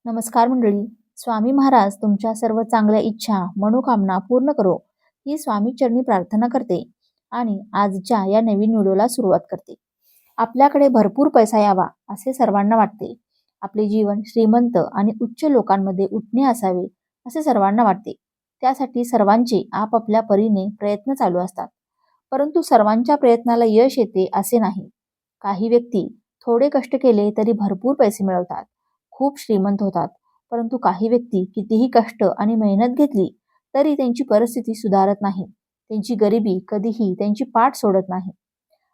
नमस्कार मंडळी. स्वामी महाराज तुमच्या सर्व चांगल्या इच्छा, मनोकामना पूर्ण करो ही स्वामी चरणी प्रार्थना करते आणि आजच्या या नवीन व्हिडिओला सुरुवात करते. आपल्याकडे भरपूर पैसा यावा असे सर्वांना वाटते. आपले जीवन श्रीमंत आणि उच्च लोकांमध्ये उठणे असावे असे सर्वांना वाटते. त्यासाठी सर्वांचे आपापल्या परीने प्रयत्न चालू असतात. परंतु सर्वांच्या प्रयत्नाला यश येते असे नाही. काही व्यक्ती थोडे कष्ट केले तरी भरपूर पैसे मिळवतात, खूप श्रीमंत होतात. परंतु काही व्यक्ती कितीही कष्ट आणि मेहनत घेतली तरी त्यांची परिस्थिती सुधारत नाही. त्यांची गरिबी कधीही त्यांची पाठ सोडत नाही.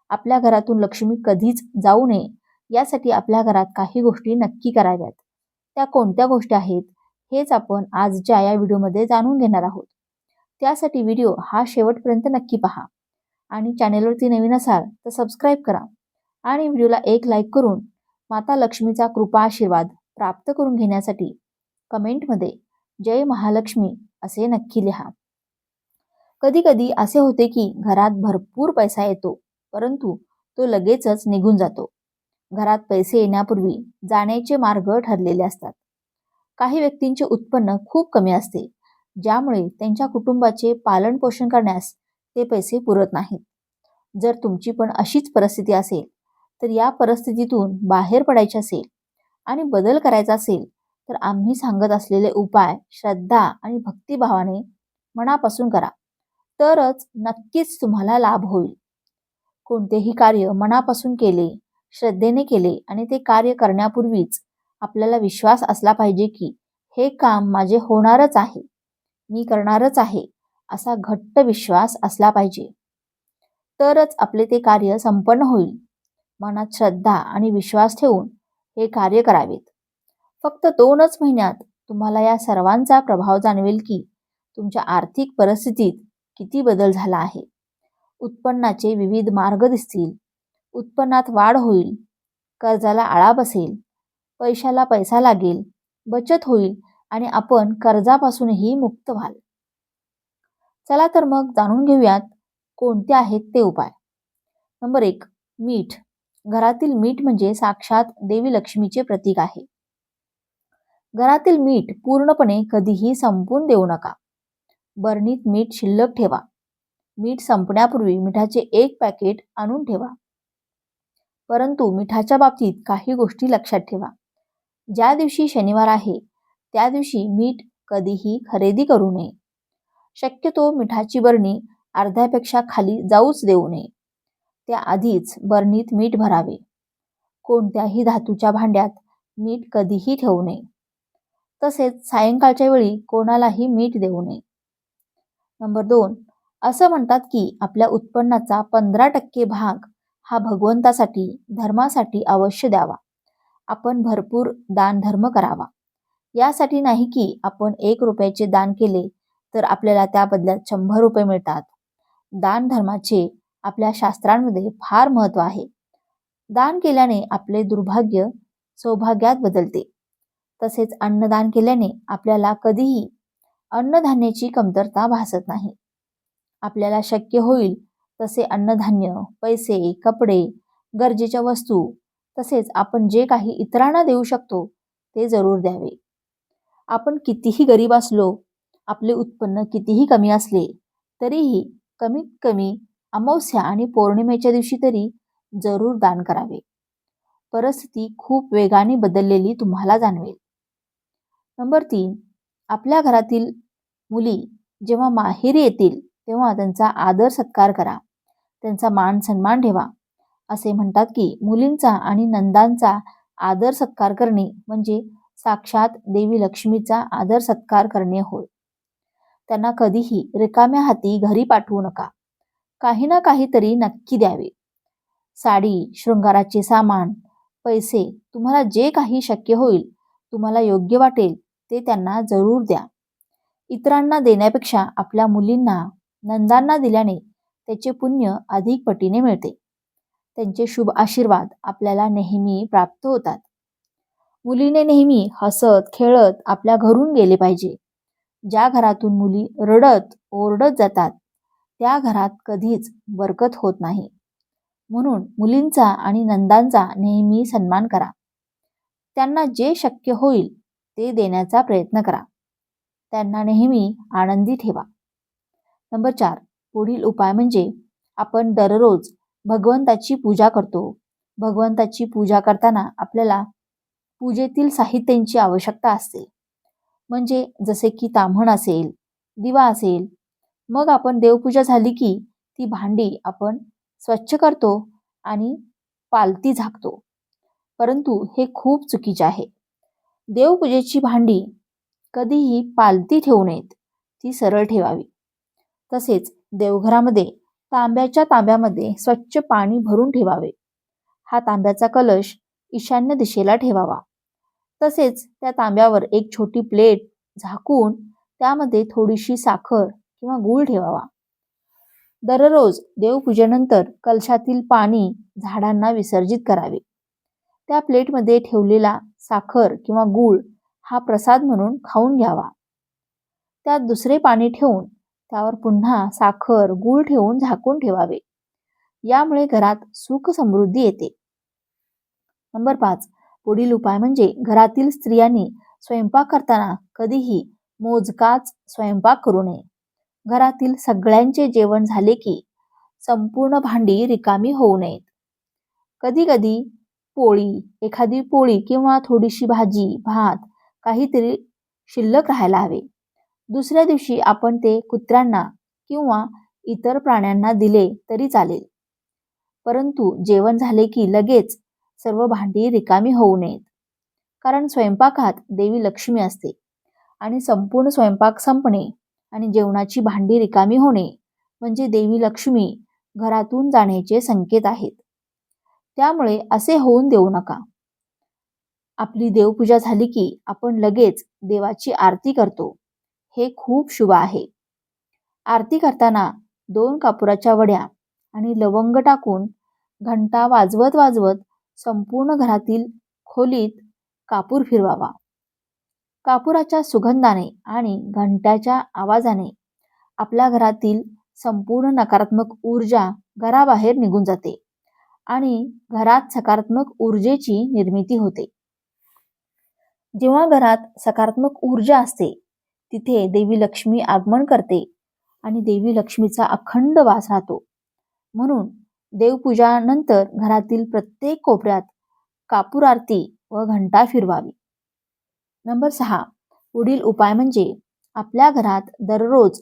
आपल्या घरातून लक्ष्मी कधीच जाऊ नये यासाठी आपल्या घरात काही गोष्टी नक्की कराव्यात. त्या कोणत्या गोष्टी आहेत हेच आपण आजच्या या व्हिडिओमध्ये जाणून घेणार आहोत. त्यासाठी व्हिडिओ हा शेवटपर्यंत नक्की पहा आणि चॅनेलवरती नवीन असाल तर सबस्क्राईब करा आणि व्हिडिओला एक लाईक करून माता लक्ष्मीचा कृपा आशीर्वाद प्राप्त करून घेण्यासाठी कमेंटमध्ये जय महालक्ष्मी असे नक्की लिहा. कधी कधी असे होते की घरात भरपूर पैसा येतो, परंतु तो लगेचच निघून जातो. घरात पैसे येण्यापूर्वी जाण्याचे मार्ग ठरलेले असतात. काही व्यक्तींचे उत्पन्न खूप कमी असते, ज्यामुळे त्यांच्या कुटुंबाचे पालन पोषण करण्यास ते पैसे पुरत नाहीत. जर तुमची पण अशीच परिस्थिती असेल तर या परिस्थितीतून बाहेर पडायचे असेल आणि बदल करायचा असेल तर आम्ही सांगत असलेले उपाय श्रद्धा आणि भक्तिभावाने मनापासून करा, तरच नक्कीच तुम्हाला लाभ होईल. कोणतेही कार्य मनापासून केले, श्रद्धेने केले आणि ते कार्य करण्यापूर्वीच आपल्याला विश्वास असला पाहिजे की हे काम माझे होणारच आहे, मी करणारच आहे, असा घट्ट विश्वास असला पाहिजे. तरच आपले ते कार्य संपन्न होईल. मनात श्रद्धा आणि विश्वास ठेवून हे कार्य करावेत. फक्त 2च महिन्यात तुम्हाला या सर्वांचा प्रभाव जाणवेल की तुमच्या आर्थिक परिस्थितीत किती बदल झाला आहे. उत्पन्नाचे विविध मार्ग दिसतील, उत्पन्नात वाढ होईल, कर्जाला आळा बसेल, पैशाला पैसा लागेल, बचत होईल आणि आपण कर्जापासूनही मुक्त व्हाल. चला तर मग जाणून घेऊयात कोणते आहेत ते उपाय. नंबर 1, मीठ. घरातील मीठ म्हणजे साक्षात देवी लक्ष्मीचे प्रतीक आहे. घरातील मीठ पूर्णपणे कधीही संपून देऊ नका. बरणीत मीठ शिल्लक ठेवा. मीठ संपण्यापूर्वी मिठाचे 1 पॅकेट आणून ठेवा. परंतु मिठाच्या बाबतीत काही गोष्टी लक्षात ठेवा. ज्या दिवशी शनिवार आहे त्या दिवशी मीठ कधीही खरेदी करू नये. शक्यतो मिठाची बरणी अर्ध्यापेक्षा खाली जाऊच देऊ नये. त्याआधीच बरणीत मीठ भरावे. कोणत्याही धातूच्या भांड्यात मीठ कधीही ठेवू नये. तसेच सायंकाळच्या वेळी कोणालाही मीठ देऊ नये. नंबर 2, असं म्हणतात की आपल्या उत्पन्नाचा 15% भाग हा भगवंतासाठी, धर्मासाठी अवश्य द्यावा. आपण भरपूर दान धर्म करावा. यासाठी नाही की आपण 1 रुपयाचे दान केले तर आपल्याला त्या बदल्यात 100 रुपये मिळतात. दान धर्माचे आपल्या शास्त्रांमध्ये फार महत्त्व आहे. दान केल्याने आपले दुर्भाग्य सौभाग्यात बदलते. तसेच अन्नदान केल्याने आपल्याला कधीही अन्नधान्याची कमतरता भासत नाही. आपल्याला शक्य होईल तसे अन्नधान्य, पैसे, कपडे, गरजेच्या वस्तू तसेच आपण जे काही इतरांना देऊ शकतो ते जरूर द्यावे. आपण कितीही गरीब असलो, आपले उत्पन्न कितीही कमी असले तरीही कमीत कमी अमावस्या आणि पौर्णिमेच्या दिवशी तरी जरूर दान करावे. परिस्थिती खूप वेगाने बदललेली तुम्हाला जाणवेल. नंबर 3, आपल्या घरातील मुली जेव्हा माहेरी येतील तेव्हा त्यांचा आदर सत्कार करा, त्यांचा मान सन्मान ठेवा. असे म्हणतात की मुलींचा आणि नंदांचा आदर सत्कार करणे म्हणजे साक्षात देवी लक्ष्मीचा आदर सत्कार करणे होय. त्यांना कधीही रिकाम्या हाती घरी पाठवू नका. काही ना काहीतरी नक्की द्यावे. साडी, शृंगाराचे सामान, पैसे, तुम्हाला जे काही शक्य होईल, तुम्हाला योग्य वाटेल ते त्यांना जरूर द्या. इतरांना देण्यापेक्षा आपल्या मुलींना, नंदांना दिल्याने त्याचे पुण्य अधिक पटीने मिळते. त्यांचे शुभ आशीर्वाद आपल्याला नेहमी प्राप्त होतात. मुलीने नेहमी हसत खेळत आपल्या घरून गेले पाहिजे. ज्या घरातून मुली रडत ओरडत जातात त्या घरात कधीच बरकत होत नाही. म्हणून मुलींचा आणि नंदांचा नेहमी सन्मान करा. त्यांना जे शक्य होईल ते देण्याचा प्रयत्न करा. त्यांना नेहमी आनंदी ठेवा. नंबर 4, पुढील उपाय म्हणजे आपण दररोज भगवंताची पूजा करतो. भगवंताची पूजा करताना आपल्याला पूजेतील साहित्यांची आवश्यकता असते. म्हणजे जसे की ताम्हण असेल, दिवा असेल. मग आपण देवपूजा झाली की ती भांडी आपण स्वच्छ करतो आणि पालती झाकतो. परंतु हे खूप चुकीचे आहे. देवपूजेची भांडी कधीही पालती ठेवू नयेत, ती सरळ ठेवावी. तसेच देवघरामध्ये तांब्याच्या तांब्यामध्ये स्वच्छ पाणी भरून ठेवावे. हा तांब्याचा कलश ईशान्य दिशेला ठेवावा. तसेच त्या तांब्यावर एक छोटी प्लेट झाकून त्यामध्ये थोडीशी साखर किंवा गूळ ठेवावा. दररोज देवपूजेनंतर कलशातील पाणी झाडांना विसर्जित करावे. त्या प्लेटमध्ये ठेवलेला साखर किंवा गूळ हा प्रसाद म्हणून खाऊन घ्यावा. त्यात दुसरे पाणी ठेवून त्यावर पुन्हा साखर, गूळ ठेवून झाकून ठेवावे. यामुळे घरात सुख समृद्धी येते. नंबर 5, पुढील उपाय म्हणजे घरातील स्त्रियांनी स्वयंपाक करताना कधीही मोजकाच स्वयंपाक करू नये. घरातील सगळ्यांचे जेवण झाले की संपूर्ण भांडी रिकामी होऊ नयेत. कधी कधी एखादी पोळी किंवा थोडीशी भाजी, भात काहीतरी शिल्लक राहायला हवे. दुसऱ्या दिवशी आपण ते कुत्र्यांना किंवा इतर प्राण्यांना दिले तरी चालेल. परंतु जेवण झाले की लगेच सर्व भांडी रिकामी होऊ नयेत. कारण स्वयंपाकात देवी लक्ष्मी असते आणि संपूर्ण स्वयंपाक संपणे आणि जेवणाची भांडी रिकामी होणे म्हणजे देवी लक्ष्मी घरातून जाण्याचे संकेत आहेत. त्यामुळे असे होऊन देऊ नका. आपली देवपूजा झाली की आपण लगेच देवाची आरती करतो. हे खूप शुभ आहे. आरती करताना 2 कापुराच्या वड्या आणि लवंग टाकून घंटा वाजवत वाजवत संपूर्ण घरातील खोलीत कापूर फिरवावा. कापुराच्या सुगंधाने आणि घंटाच्या आवाजाने आपल्या घरातील संपूर्ण नकारात्मक ऊर्जा घराबाहेर निघून जाते आणि घरात सकारात्मक ऊर्जेची निर्मिती होते. जेव्हा घरात सकारात्मक ऊर्जा असते तिथे देवी लक्ष्मी आगमन करते आणि देवी लक्ष्मीचा अखंड वास राहतो. म्हणून देवपूजानंतर घरातील प्रत्येक कोपऱ्यात कापूर आरती व घंटा फिरवावी. नंबर 6, पुढील उपाय म्हणजे आपल्या घरात दररोज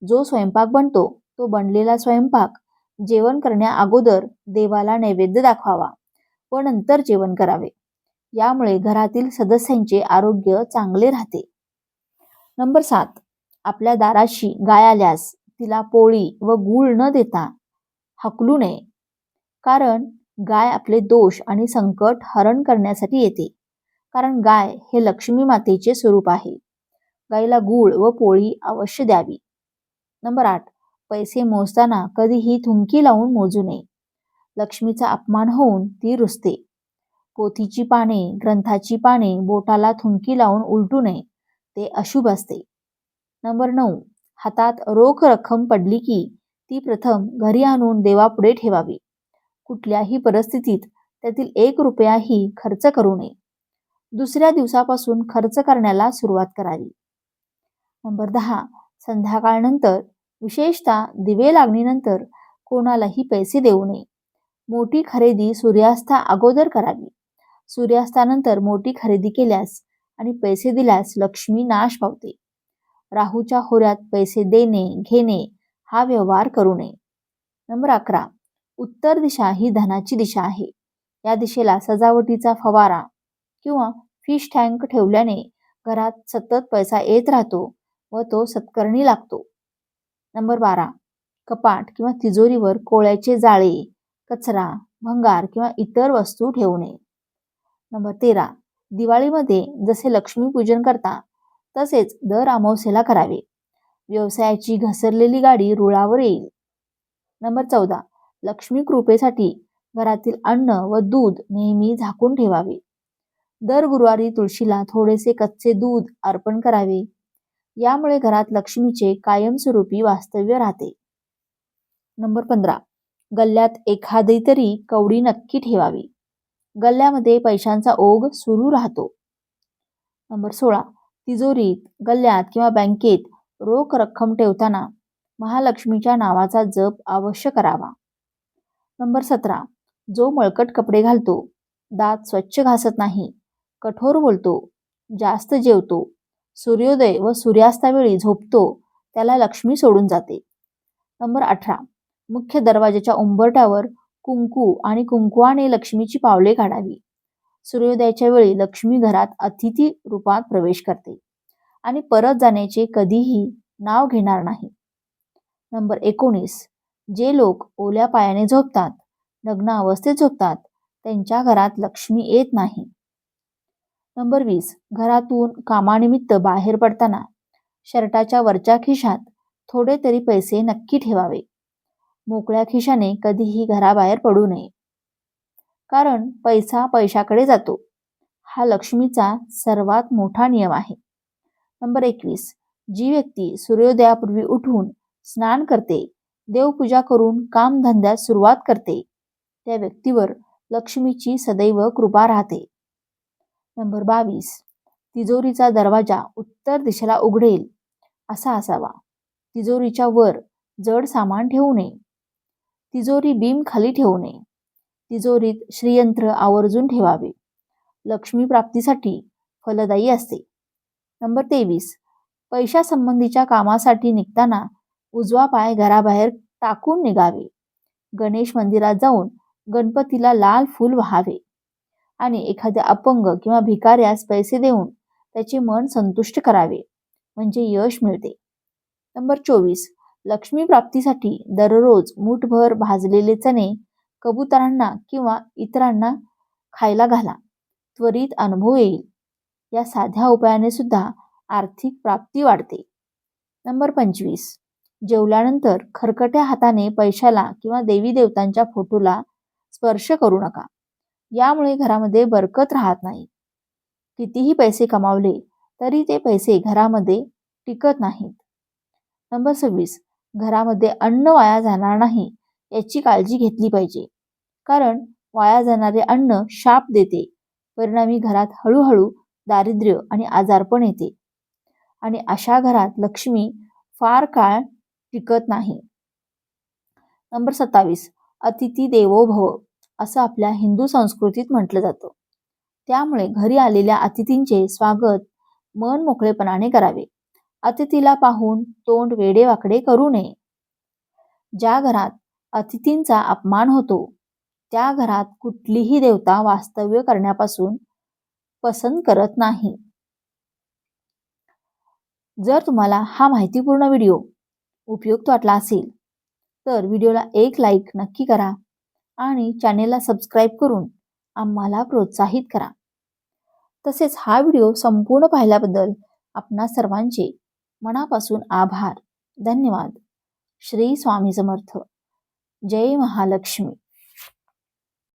जो स्वयंपाक बनतो तो बनलेला स्वयंपाक जेवण करण्या अगोदर देवाला नैवेद्य दाखवावा व नंतर जेवण करावे. यामुळे घरातील सदस्यांचे आरोग्य चांगले राहते. नंबर 7, आपल्या दाराशी गाय आल्यास तिला पोळी व गूळ न देता हकलू नये. कारण गाय आपले दोष आणि संकट हरण करण्यासाठी येते. कारण गाय हे लक्ष्मी मातेचे स्वरूप आहे. गायीला गूळ व पोळी अवश्य द्यावी. नंबर 8, पैसे मोजताना कधीही थुंकी लावून मोजू नये. लक्ष्मीचा अपमान होऊन ती रुसते. पोथीची पाने, ग्रंथाची पाने बोटाला थुंकी लावून उलटू नये, ते अशुभ असते. नंबर 9, हातात रोख रक्कम पडली की ती प्रथम घरी आणून देवापुढे ठेवावी. कुठल्याही परिस्थितीत त्यातील 1 रुपयाही खर्च करू नये. दुसऱ्या दिवसापासून खर्च करण्याला सुरुवात करावी. नंबर 10, संध्याकाळनंतर विशेषतः दिवे लागणीनंतर कोणालाही पैसे देऊ नये. मोठी खरेदी सूर्यास्ता अगोदर करावी. सूर्यास्तानंतर मोठी खरेदी केल्यास आणि पैसे दिल्यास लक्ष्मी नाश पावते. राहूच्या होऱ्यात पैसे देणे घेणे हा व्यवहार करू नये. नंबर 11, उत्तर दिशा ही धनाची दिशा आहे. या दिशेला सजावटीचा फवारा किंवा फिश टँक ठेवल्याने घरात सतत पैसा येत राहतो व तो सत्कारणी लागतो. नंबर 12, कपाट किंवा तिजोरीवर कोळ्याचे जाळे, कचरा, भंगार किंवा इतर वस्तू ठेवू नये. नंबर 13, दिवाळीमध्ये जसे लक्ष्मीपूजन करता तसेच दर अमावस्येला करावे. व्यवसायाची घसरलेली गाडी रुळावर येईल. नंबर 14, लक्ष्मी कृपेसाठी घरातील अन्न व दूध नेहमी झाकून ठेवावे. दर गुरुवारी तुळशीला थोडेसे कच्चे दूध अर्पण करावे. यामुळे घरात लक्ष्मीचे कायमस्वरूपी वास्तव्य राहते. नंबर 15, गल्ल्यात एखादी तरी कवडी नक्की ठेवावी. गल्ल्यामध्ये पैशांचा ओघ सुरू राहतो. नंबर 16. तिजोरीत, गल्ल्यात किंवा बँकेत रोख रक्कम ठेवताना महालक्ष्मीच्या नावाचा जप अवश्य करावा. नंबर 17. जो मळकट कपडे घालतो, दात स्वच्छ घासत नाही, कठोर बोलतो, जास्त जेवतो, सूर्योदय व सूर्यास्तावेळी झोपतो, त्याला लक्ष्मी सोडून जाते. नंबर 18. मुख्य दरवाजाच्या उंबरठ्यावर कुंकू आणि कुंकवाने लक्ष्मीची पावले काढावी. सूर्योदयाच्या वेळी लक्ष्मी घरात अतिथी रूपात प्रवेश करते आणि परत जाण्याचे कधीही नाव घेणार नाही. नंबर 19. जे लोक ओल्या पायाने झोपतात, नग्न अवस्थेत झोपतात, त्यांच्या घरात लक्ष्मी येत नाही. नंबर 20. घरातून कामानिमित्त बाहेर पडताना शर्टाच्या वरच्या खिशात थोडे तरी पैसे नक्की ठेवावे. मोकळ्या खिशाने कधीही घराबाहेर पडू नये, कारण पैसा पैशाकडे जातो. हा लक्ष्मीचा सर्वात मोठा नियम आहे. नंबर 21. जी व्यक्ती सूर्योदयापूर्वी उठून स्नान करते, देवपूजा करून कामधंद्यात सुरुवात करते, त्या व्यक्तीवर लक्ष्मीची सदैव कृपा राहते. नंबर 22. तिजोरीचा दरवाजा उत्तर दिशेला उघडेल असा असावा. तिजोरीच्या वर जड सामान ठेवू नये. तिजोरी बीम खाली ठेवू नये. तिजोरीत श्रीयंत्र आवर्जून ठेवावे. लक्ष्मी प्राप्तीसाठी फलदायी असते. नंबर 23. पैशासंबंधीच्या कामासाठी निघताना उजवा पाय घराबाहेर टाकून निघावे. गणेश मंदिरात जाऊन गणपतीला लाल फूल वाहावे आणि एखाद्या अपंग किंवा भिकाऱ्यास पैसे देऊन त्याचे मन संतुष्ट करावे, म्हणजे यश मिळते. नंबर 24. लक्ष्मी प्राप्तीसाठी दररोज मूठभर भाजलेले चणे कबुतरांना किंवा इतरांना खायला घाला. त्वरित अनुभव येईल. या साध्या उपायाने सुद्धा आर्थिक प्राप्ती वाढते. नंबर 25. जेवल्यानंतर खरकट्या हाताने पैशाला किंवा देवी देवतांच्या फोटोला स्पर्श करू नका. यामुळे घरामध्ये बरकत राहत नाही. कितीही पैसे कमावले तरी ते पैसे घरामध्ये टिकत नाहीत. नंबर 26. घरामध्ये अन्न वाया जाणार नाही याची काळजी घेतली पाहिजे, कारण वाया जाणारे अन्न शाप देते. परिणामी घरात हळूहळू दारिद्र्य आणि आजारपण येते आणि अशा घरात लक्ष्मी फार काळ टिकत नाही. नंबर 27. अतिथी देवो भव असं आपल्या हिंदू संस्कृतीत म्हटलं जातं. त्यामुळे घरी आलेल्या अतिथींचे स्वागत मन मोकळेपणाने करावे. अतिथीला पाहून तोंड वेडेवाकडे करू नये. ज्या घरात अतिथींचा अपमान होतो त्या घरात कुठलीही देवता वास्तव्य करण्यापासून पसंत करत नाही. जर तुम्हाला हा माहितीपूर्ण व्हिडिओ उपयुक्त वाटला असेल तर व्हिडिओला एक लाईक नक्की करा आणि चॅनेलला सबस्क्राईब करून आम्हाला प्रोत्साहित करा. तसेच हा व्हिडिओ संपूर्ण पाहिल्याबद्दल आपणा सर्वांचे मनापासून आभार. धन्यवाद. श्री स्वामी समर्थ. जय महालक्ष्मी.